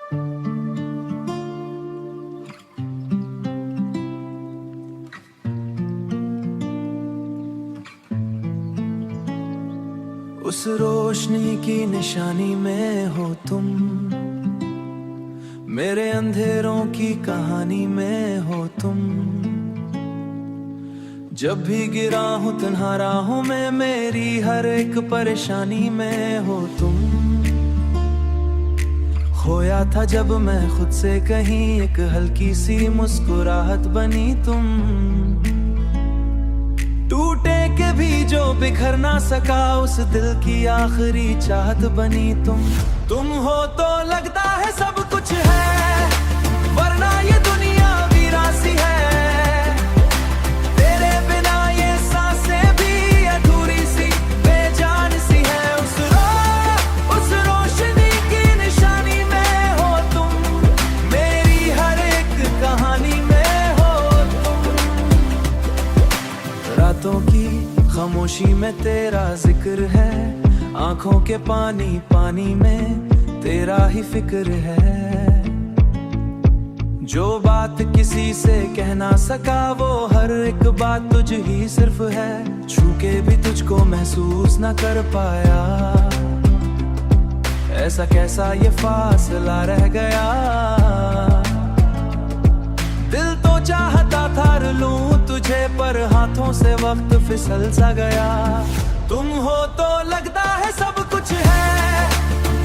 उस रोशनी की निशानी में हो तुम, मेरे अंधेरों की कहानी में हो तुम। जब भी गिरा हूं तन्हा राहों में, मेरी हर एक परेशानी में हो तुम। खोया था जब मैं खुद से कहीं, एक हल्की सी मुस्कुराहट बनी तुम। टूटे के भी जो बिखर ना सका, उस दिल की आखिरी चाहत बनी तुम हो तो लगता है सब कुछ है, वरना ये दुनिया वीरान सी है। तेरे बिना ये सांसें भी अधूरी सी, बेजान सी है। उस रोशनी की निशानी में हो तुम, मेरी हर एक कहानी में हो तुम। रातों की खामोशी में तेरा जिक्र है, आंखों के पानी पानी में तेरा ही फिक्र है। जो बात किसी से कह ना सका, वो हर एक बात तुझ ही सिर्फ है। छू के भी तुझको महसूस ना कर पाया, ऐसा कैसा ये फासला रह गया। दिल तो चाहता था लूं तुझे, पर हाथों से वक्त फिसल सा गया। तुम हो तो लगता है सब कुछ है,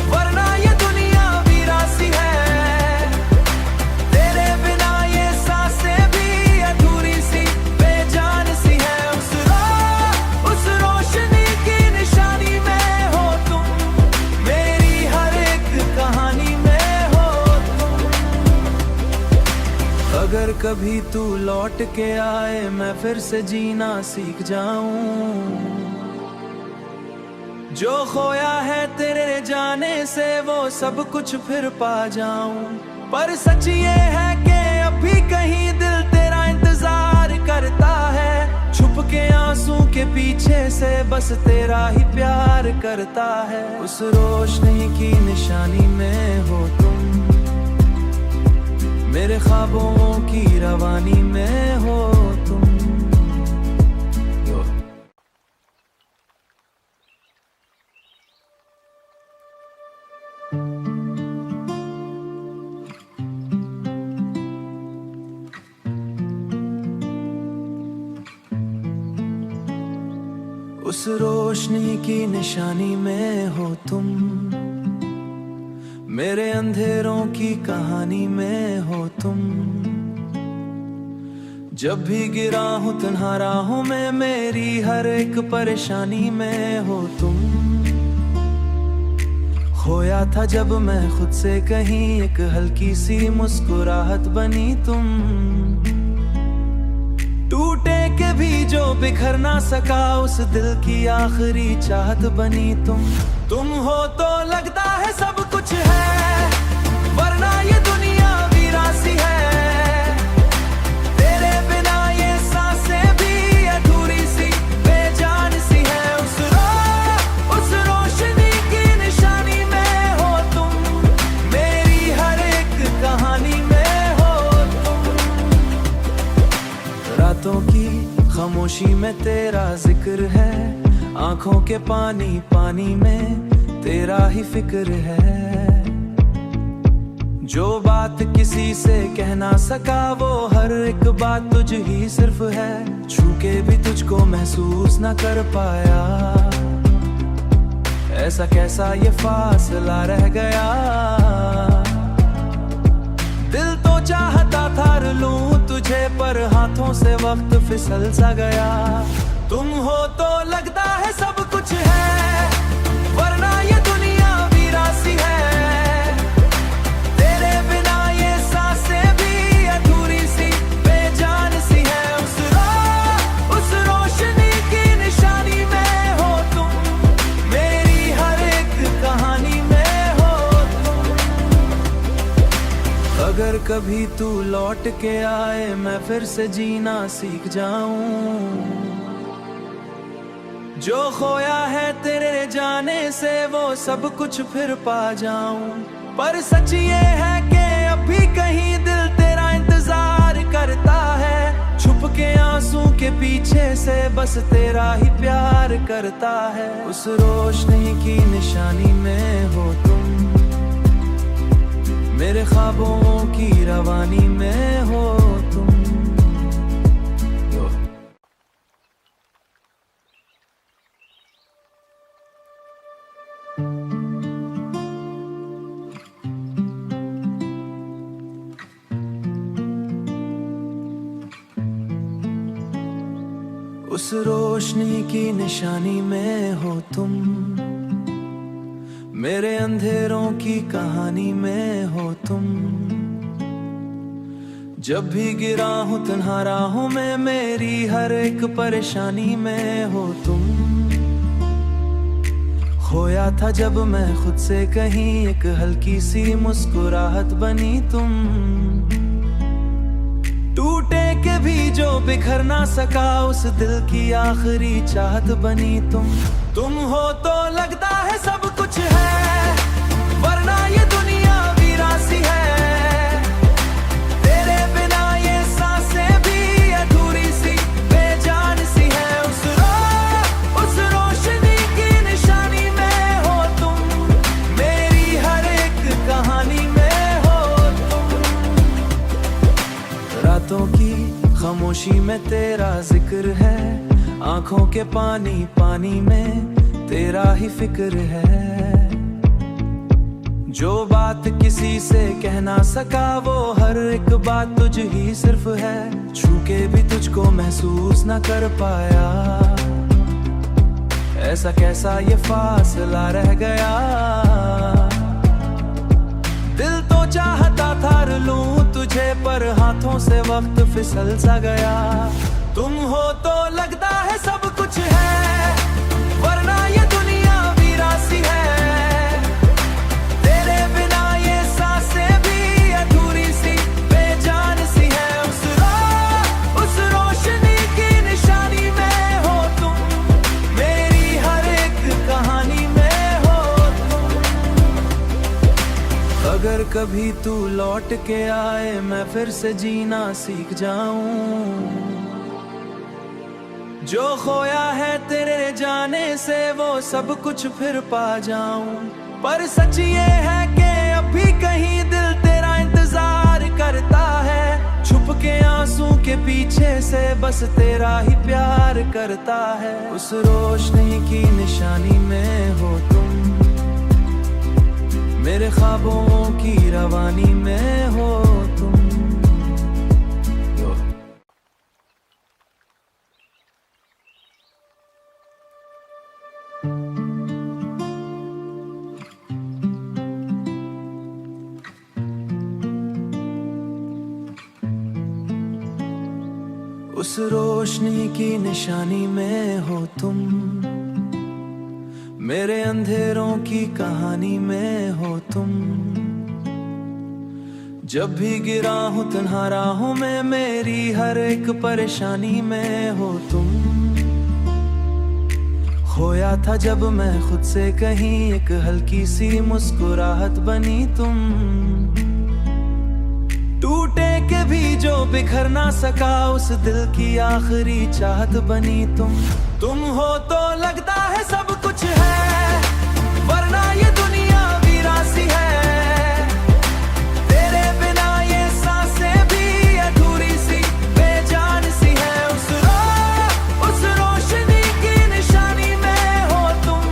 वरना ये दुनिया वीरान सी है। तेरे बिना ये सांसें भी अधूरी सी, बेजान सी है। उस रोशनी की निशानी में हो तुम, मेरी हर एक कहानी में हो तुम। अगर कभी तू लौट के आए, मैं फिर से जीना सीख जाऊं। जो खोया है तेरे जाने से, वो सब कुछ फिर पा जाऊं। पर सच ये है कि अभी कहीं दिल तेरा इंतजार करता है। छुप के आंसू के पीछे से बस तेरा ही प्यार करता है। उस रोशनी की निशानी में हो तुम, मेरे ख्वाबों की रवानी में हो तुम। उस रोशनी की निशानी में हो तुम, मेरे अंधेरों की कहानी में हो तुम। जब भी गिरा हूं तन्हा राहों में, मेरी हर एक परेशानी में हो तुम। खोया था जब मैं खुद से कहीं, एक हल्की सी मुस्कुराहट बनी तुम। टूटे के भी जो बिखर ना सका, उस दिल की आखिरी चाहत बनी तुम हो तो लगता है सब कुछ है, वरना ये दुनिया वीरान सी है। तेरे बिना ये सांसें भी अधूरी सी, बेजान सी है। उस रोशनी की निशानी में हो तुम, मेरी हर एक कहानी में हो तुम। रातों की खामोशी में तेरा जिक्र है, आंखों के पानी पानी में तेरा ही फिक्र है। जो बात किसी से कह ना सका, वो हर एक बात तुझ ही सिर्फ है। छू के भी तुझको महसूस ना कर पाया, ऐसा कैसा ये फासला रह गया। दिल तो चाहता था लूं तुझे, पर हाथों से वक्त फिसल सा गया। तुम हो तो लगता है सब कुछ है, वरना ये दुनिया वीरान सी है। तेरे बिना ये सांसें भी अधूरी सी, बेजान सी है। उस रोशनी की निशानी में हो तुम, मेरी हर एक कहानी में हो तुम। अगर कभी तू लौट के आए, मैं फिर से जीना सीख जाऊं। जो खोया है तेरे जाने से वो सब कुछ फिर पा जाऊं। पर सच ये है कि अभी कहीं दिल तेरा इंतजार करता है, छुप के आंसू के पीछे से बस तेरा ही प्यार करता है। उस रोशनी की निशानी में हो तुम, मेरे ख्वाबों की रवानी में हो तुम। उस रोशनी की निशानी में हो तुम, मेरे अंधेरों की कहानी में हो तुम। जब भी गिरा हूं तन्हा राहों में, मेरी हर एक परेशानी में हो तुम। खोया था जब मैं खुद से कहीं, एक हल्की सी मुस्कुराहट बनी तुम। टूटे के भी जो बिखर ना सका, उस दिल की आखिरी चाहत बनी तुम। तुम हो तो लगता है सब कुछ है, वरना ये दुनिया वीरान सी है। तेरे बिना ये सांसें भी अधूरी सी, बेजान सी है। उस रोशनी की निशानी में हो तुम, मेरी हर एक कहानी में हो तुम। रातों की खामोशी में तेरा जिक्र है, आंखों के पानी पानी में तेरा ही फिक्र है। जो बात किसी से कह ना सका, वो हर एक बात तुझ ही सिर्फ है। छू के भी तुझको महसूस ना कर पाया, ऐसा कैसा ये फासला रह गया। दिल तो चाहता था लूं तुझे, पर हाथों से वक्त फिसल सा गया। तुम हो तो लगता है सब कुछ है, वरना ये दुनिया वीरान सी है। तेरे बिना ये सांसें भी अधूरी सी, बेजान सी है। उस रोशनी की निशानी में हो तुम, मेरी हर एक कहानी में हो तुम। अगर कभी तू लौट के आए, मैं फिर से जीना सीख जाऊं। जो खोया है तेरे जाने से, वो सब कुछ फिर पा जाऊं। पर सच ये है कि अभी कहीं दिल तेरा इंतजार करता है, छुप के आंसू के पीछे से बस तेरा ही प्यार करता है। उस रोशनी की निशानी में हो तुम, मेरे ख्वाबों की रवानी में हो तुम। उस रोशनी की निशानी में हो तुम, मेरे अंधेरों की कहानी में हो तुम। जब भी गिरा हूं तन्हा राहों में, मेरी हर एक परेशानी में हो तुम। खोया था जब मैं खुद से कहीं, एक हल्की सी मुस्कुराहट बनी तुम। टूटे के भी जो बिखर ना सका, उस दिल की आखिरी चाहत बनी तुम। तुम हो तो लगता है सब कुछ है, वरना ये दुनिया वीरान सी है। तेरे बिना ये सांसें भी अधूरी सी, बेजान सी है। उस रोशनी की निशानी में हो तुम,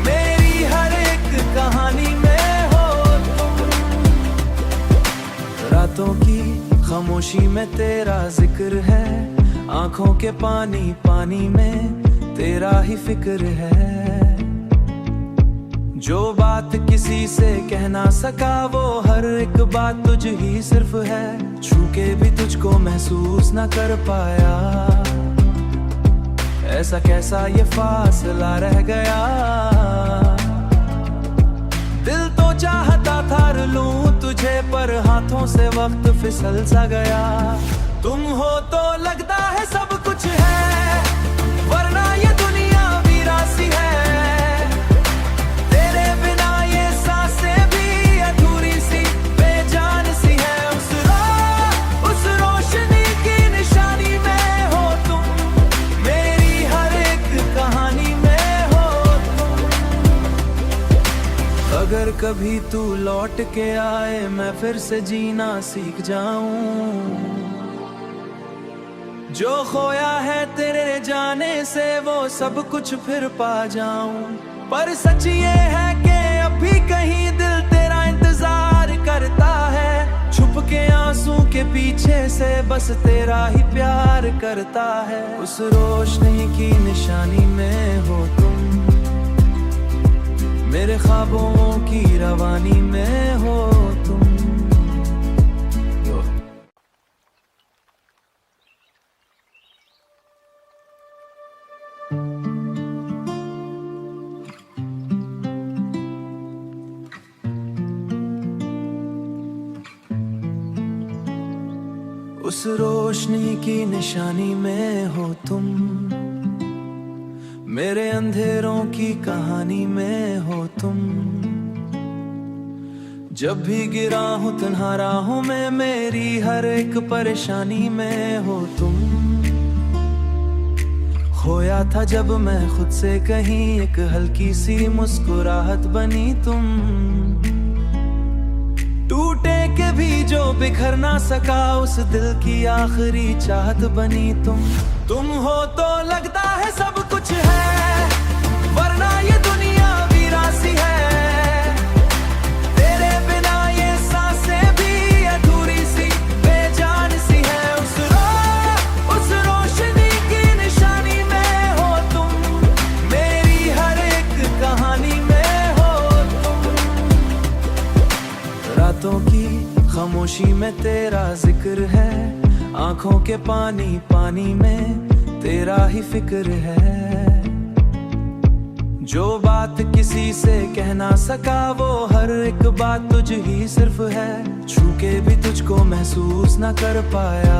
मेरी हर एक कहानी में हो तुम। रातों की खामोशी में तेरा जिक्र है, आंखों के पानी पानी में तेरा ही फिक्र है। जो बात किसी से कह ना सका, वो हर एक बात तुझ ही सिर्फ है। छू के भी तुझको महसूस ना कर पाया, ऐसा कैसा ये फासला रह गया। दिल तो चाहता था लूं तुझे, पर हाथों से वक्त फिसल सा गया। तुम हो तो लगता है सब कुछ है, वरना ये दुनिया वीरान सी है। अगर कभी तू लौट के आए मैं फिर से जीना सीख जाऊं, जो खोया है तेरे जाने से वो सब कुछ फिर पा जाऊं। पर सच ये है कि अभी कहीं दिल तेरा इंतजार करता है, छुप के आंसू के पीछे से बस तेरा ही प्यार करता है। उस रोशनी की निशानी में हो तुम, मेरे ख्वाबों की रवानी में हो तुम। उस रोशनी की निशानी में हो तुम, मेरे अंधेरों की कहानी में हो तुम। जब भी गिरा हूं तन्हा राहों में, मेरी हर एक परेशानी में हो तुम। खोया था जब मैं खुद से कहीं, एक हल्की सी मुस्कुराहट बनी तुम। टूटे के भी जो बिखर ना सका, उस दिल की आखिरी चाहत बनी तुम। तुम हो तो लगता है सब कुछ है, वरना ये दुनिया वीरान सी है। तेरे बिना ये सांसें भी अधूरी सी बेजान सी है। उस रोशनी की निशानी में हो तुम, मेरी हर एक कहानी में हो तुम। रातों की खामोशी में तेरा जिक्र है, आंखों के पानी पानी में तेरा ही फिक्र है। जो बात किसी से कह ना सका, वो हर एक बात तुझ ही सिर्फ है। छू के भी तुझको महसूस ना कर पाया,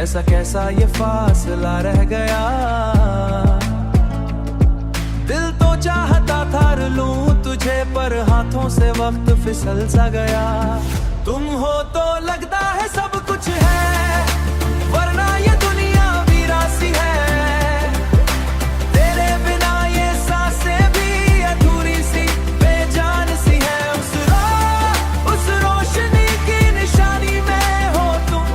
ऐसा कैसा ये फासला रह गया। दिल तो चाहता था लूं तुझे, पर हाथों से वक्त फिसल सा गया। तुम हो तो लगता है सब कुछ है, वरना ये दुनिया वीरान सी है। तेरे बिना ये सांसें भी अधूरी सी बेजान सी है। उस रोशनी की निशानी में हो तुम,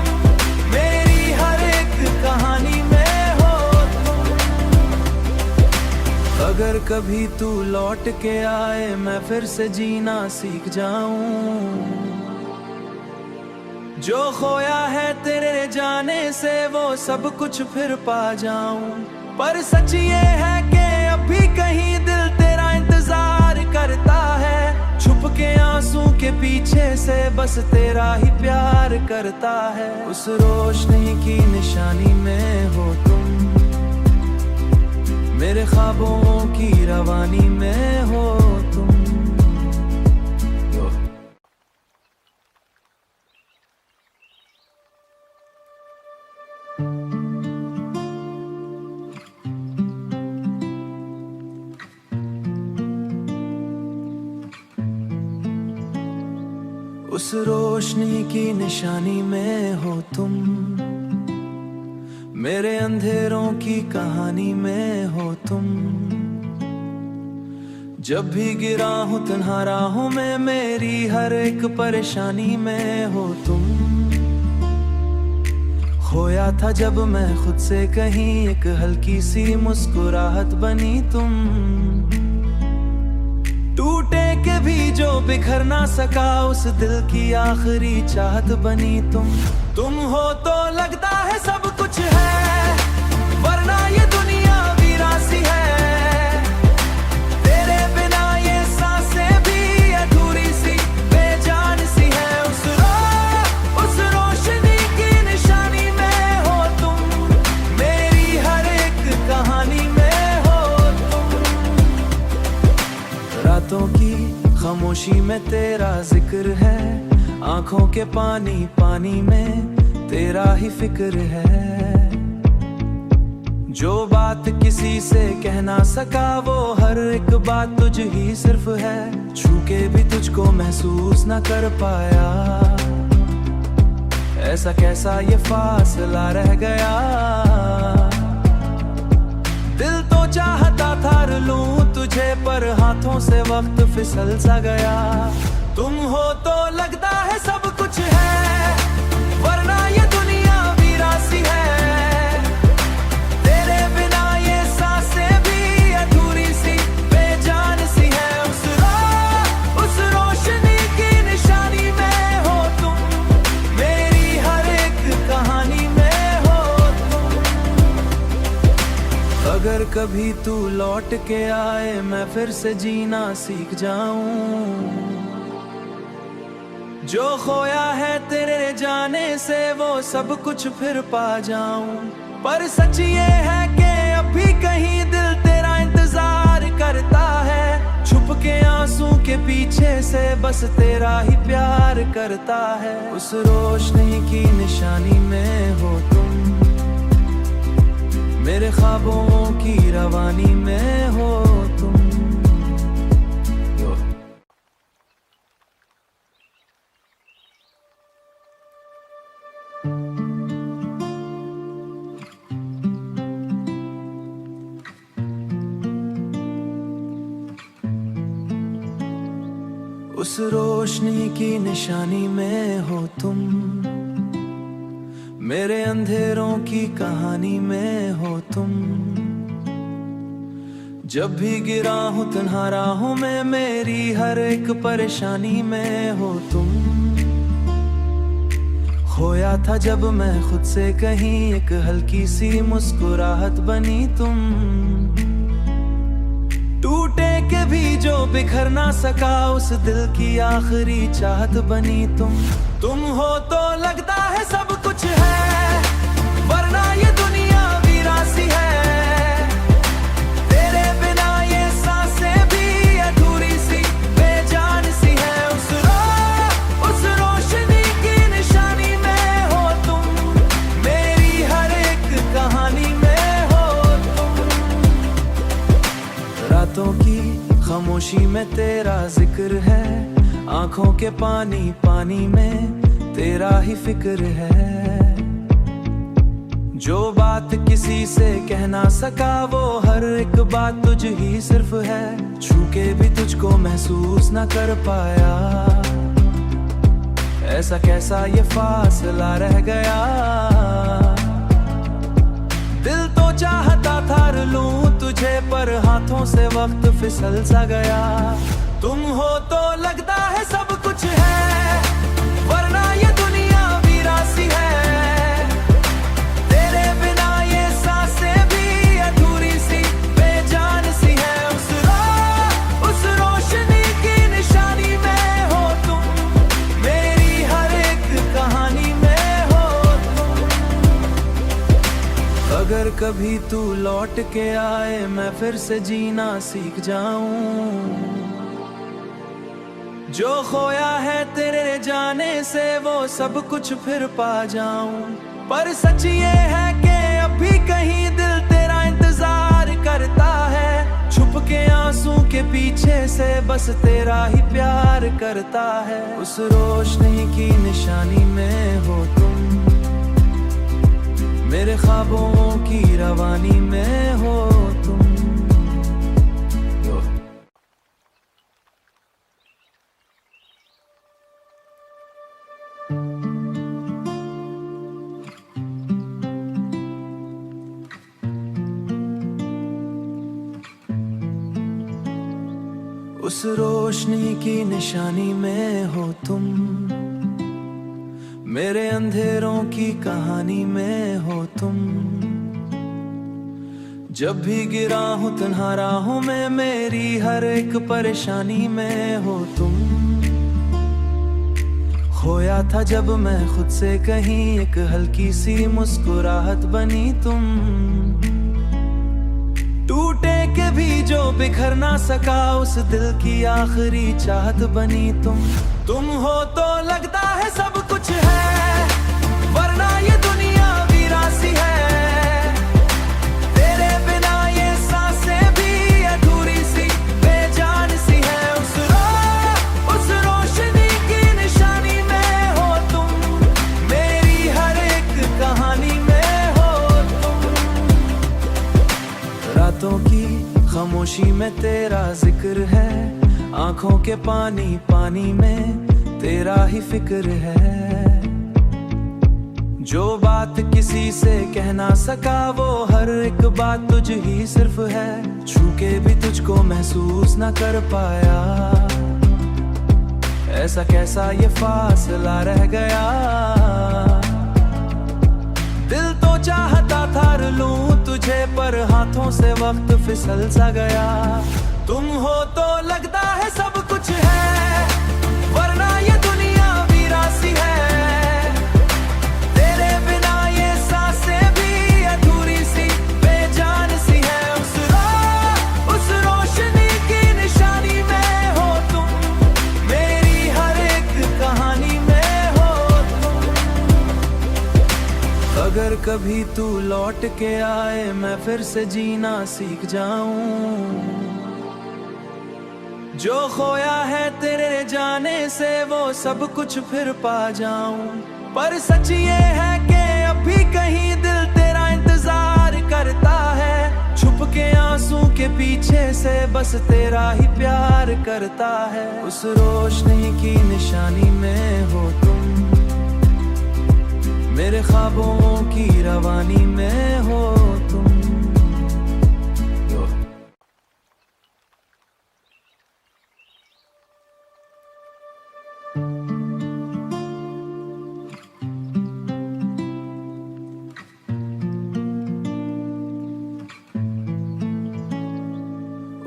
मेरी हर एक कहानी में हो तुम। अगर कभी तू लौट के आए मैं फिर से जीना सीख जाऊं, जो खोया है तेरे जाने से वो सब कुछ फिर पा जाऊं। पर सच ये है कि अभी कहीं दिल तेरा इंतजार करता है, छुप के आंसू के पीछे से बस तेरा ही प्यार करता है। उस रोशनी की निशानी में हो तुम, मेरे ख्वाबों की रवानी में हो तुम। उस रोशनी की निशानी में हो तुम, मेरे अंधेरों की कहानी में हो तुम। जब भी गिरा हूं तन्हा राहों में, मेरी हर एक परेशानी में हो तुम। खोया था जब मैं खुद से कहीं, एक हल्की सी मुस्कुराहट बनी तुम। टूटे के भी जो बिखर ना सका, उस दिल की आखिरी चाहत बनी तुम। तुम हो तो लगता है सब कुछ है, वरना ये दुनिया वीरान सी है। तेरे बिना ये सांसें भी अधूरी सी बेजान सी है। उस रोशनी की निशानी में हो तुम, मेरी हर एक कहानी में हो तुम। रातों की खामोशी में तेरा जिक्र है, आंखों के पानी पानी में तेरा ही फिक्र है। जो बात किसी से कह ना सका, वो हर एक बात तुझ ही सिर्फ है। छू के भी तुझको महसूस ना कर पाया, ऐसा कैसा ये फासला रह गया। दिल तो चाहता था थार लूं तुझे, पर हाथों से वक्त फिसल सा गया। तुम हो तो लगता है सब कुछ है, वरना ये दुनिया वीरासी है। तेरे बिना ये सांसें भी अधूरी सी, बेजान सी है। उस रोशनी की निशानी में हो तुम, मेरी हर एक कहानी में हो तुम। अगर कभी तू लौट के आए, मैं फिर से जीना सीख जाऊं। जो खोया है तेरे जाने से, वो सब कुछ फिर पा जाऊं। पर सच ये है कि अभी कहीं दिल तेरा इंतजार करता है। छुप के आंसू के पीछे से बस तेरा ही प्यार करता है। उस रोशनी की निशानी में हो तुम, मेरे ख्वाबों की रवानी में हो तुम। उस रोशनी की निशानी में हो तुम, मेरे अंधेरों की कहानी में हो तुम। जब भी गिरा हूं तन्हा राहों में, मेरी हर एक परेशानी में हो तुम। खोया था जब मैं खुद से कहीं, एक हल्की सी मुस्कुराहट बनी तुम। टूटे के भी जो बिखर ना सका, उस दिल की आखिरी चाहत बनी तुम। तुम हो तो लगता है सब कुछ है, वरना ये दुनिया वीरासी है। तेरे बिना ये सांसें भी अधूरी सी, बेजान सी है। उस रोशनी की निशानी में हो तुम, मेरी हर एक कहानी में हो तुम। रातों की खामोशी में तेरा जिक्र है, आंखों के पानी पानी में तेरा ही फिक्र है। जो बात किसी से कह ना सका, वो हर एक बात तुझ ही सिर्फ है। छू के भी तुझको महसूस ना कर पाया, ऐसा कैसा ये फासला रह गया। दिल तो चाहता थार लूं तुझे, पर हाथों से वक्त फिसल सा गया। तुम हो तो लगता है सब कुछ है, वरना ये दुनिया वीरासी है। तेरे बिना ये सांसें भी अधूरी सी, बेजान सी है। उस रोशनी की निशानी में हो तुम, मेरी हर एक कहानी में हो तुम। अगर कभी तू लौट के आए, मैं फिर से जीना सीख जाऊं। जो खोया है तेरे जाने से, वो सब कुछ फिर पा जाऊं। पर सच ये है कि अभी कहीं दिल तेरा इंतजार करता है। छुप के आंसू के पीछे से बस तेरा ही प्यार करता है। उस रोशनी की निशानी में हो तुम, मेरे ख्वाबों की रवानी में हो तुम। उस रोशनी की निशानी में हो तुम, मेरे अंधेरों की कहानी में हो तुम। जब भी गिरा हूं तन्हा राहों में, मेरी हर एक परेशानी में हो तुम। खोया था जब मैं खुद से कहीं, एक हल्की सी मुस्कुराहट बनी तुम। टूटे के भी जो बिखर ना सका, उस दिल की आखिरी चाहत बनी तुम। तुम हो तो लगता है सब कुछ है, वरना ये दुनिया वीरासी है। तेरे बिना ये सांसें भी अधूरी सी, बेजान सी है। उस रोशनी की निशानी में हो तुम, मेरी हर एक कहानी में हो तुम। रातों की खामोशी में तेरा जिक्र है, आंखों के पानी पानी में तेरा ही फिक्र है। जो बात किसी से कह ना सका वो हर एक बात तुझ ही सिर्फ है। छू के भी तुझको महसूस ना कर पाया, ऐसा कैसा ये फासला रह गया। दिल तो चाहता था लूं तुझे, पर हाथों से वक्त फिसल सा गया। तुम हो तो लगता है सब कुछ है, वरना ये दुनिया वीरासी है। तेरे बिना ये सांसें भी अधूरी सी बेजान सी है। उस रोशनी की निशानी में हो तुम, मेरी हर एक कहानी में हो तुम। अगर कभी तू लौट के आए, मैं फिर से जीना सीख जाऊं। जो खोया है तेरे जाने से वो सब कुछ फिर पा जाऊं। पर सच ये है कि अभी कहीं दिल तेरा इंतजार करता है। छुप के आंसू के पीछे से बस तेरा ही प्यार करता है। उस रोशनी की निशानी में हो तुम, मेरे ख्वाबों की रवानी में हो तुम।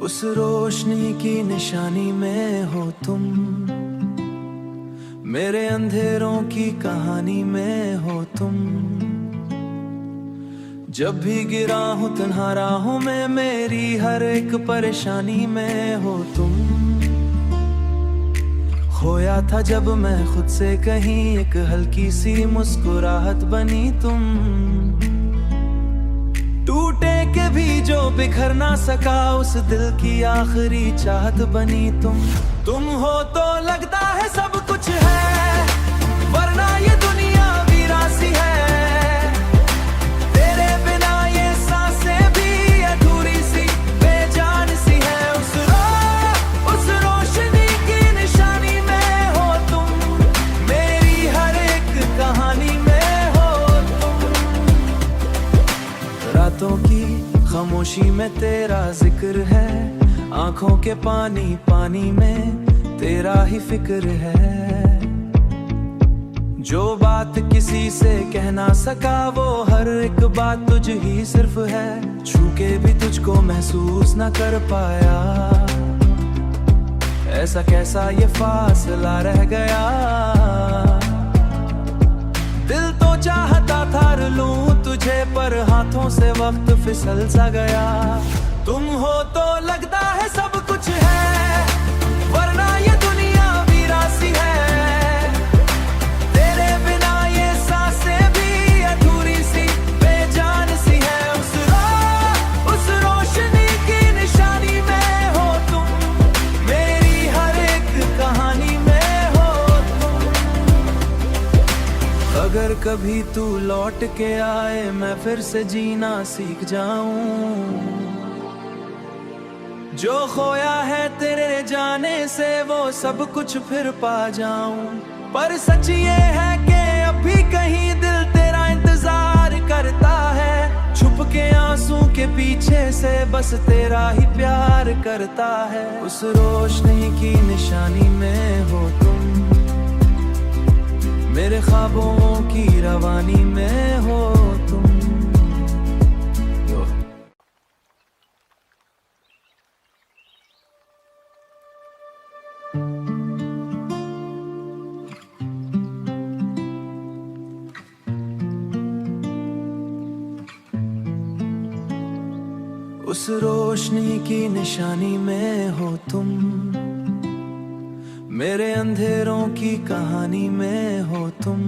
उस रोशनी की निशानी में हो तुम, मेरे अंधेरों की कहानी में हो तुम। जब भी गिरा हूं तन्हा राहों में, मेरी हर एक परेशानी में हो तुम। खोया था जब मैं खुद से कहीं, एक हल्की सी मुस्कुराहट बनी तुम। टूटे के भी जो बिखर ना सका, उस दिल की आखिरी चाहत बनी तुम। तुम हो तो लगता है सब कुछ है, वरना ये दुनिया वीरासी है। तेरे बिना ये सांसें भी अधूरी सी बेजान सी है। उस रोशनी की निशानी में हो तुम, मेरी हर एक कहानी में हो तुम। रातों की खामोशी में तेरा जिक्र है, आंखों के पानी पानी में तेरा ही फिक्र है। जो बात किसी से कह ना सका वो हर एक बात तुझ ही सिर्फ है। छू के भी तुझको महसूस ना कर पाया, ऐसा कैसा ये फासला रह गया। दिल तो चाहता था लूं तुझे, पर हाथों से वक्त फिसल सा गया। तुम हो तो लगता है सब कुछ है, वरना ये दुनिया वीरासी है। तेरे बिना ये सांसें भी अधूरी सी बेजान सी है। उस रोशनी की निशानी में हो तुम, मेरी हर एक कहानी में हो तुम। अगर कभी तू लौट के आए, मैं फिर से जीना सीख जाऊं। जो खोया है तेरे जाने से वो सब कुछ फिर पा जाऊं। पर सच ये है कि अभी कहीं दिल तेरा इंतजार करता है। छुप के आंसू के पीछे से बस तेरा ही प्यार करता है। उस रोशनी की निशानी में हो तुम, मेरे ख्वाबों की रवानी में हो तुम। उस रोशनी की निशानी में हो तुम, मेरे अंधेरों की कहानी में हो तुम।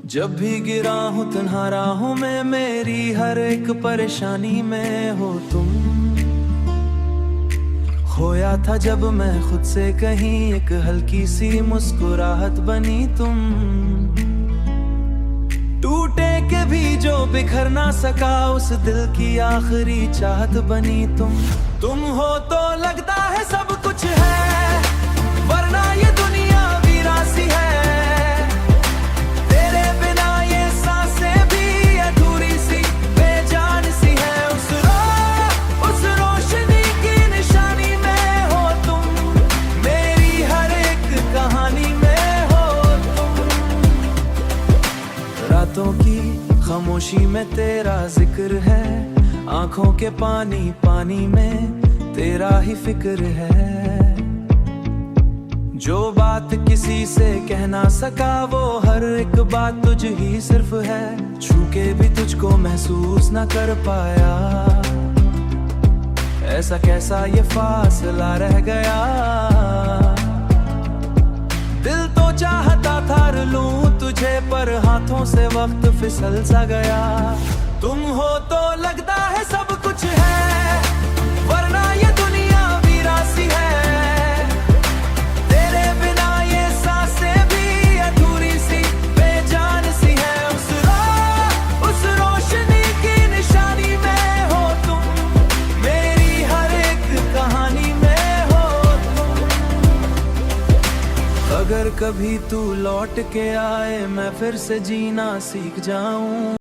जब भी गिरा हूं तन्हा राहों में, मेरी हर एक परेशानी में हो तुम। खोया था जब मैं खुद से कहीं, एक हल्की सी मुस्कुराहट बनी तुम। टूटे के भी जो बिखर ना सका, उस दिल की आखिरी चाहत बनी तुम हो तो लगता है सब कुछ है, वरना ये दुनिया वीरासी है। तेरे बिना ये सांसें भी अधूरी सी बेजान सी है। उस रोशनी की निशानी में हो तुम, मेरी हर एक कहानी में हो तुम। रातों की खामोशी में तेरा जिक्र है, आंखों के पानी पानी में तेरा ही फिक्र है। जो बात किसी से कह ना सका, वो हर एक बात तुझ ही सिर्फ है। छू के भी तुझको महसूस ना कर पाया, ऐसा कैसा ये फासला रह गया। दिल तो चाहता था लूं तुझे, पर हाथों से वक्त फिसल सा गया। तुम हो तो लगता है सब कुछ है, वरना ये दुनिया वीरासी है। तेरे बिना ये सांसें भी अधूरी सी बेजान सी है। उस रोशनी की निशानी में हो तुम, मेरी हर एक कहानी में हो तुम। अगर कभी तू लौट के आए, मैं फिर से जीना सीख जाऊं।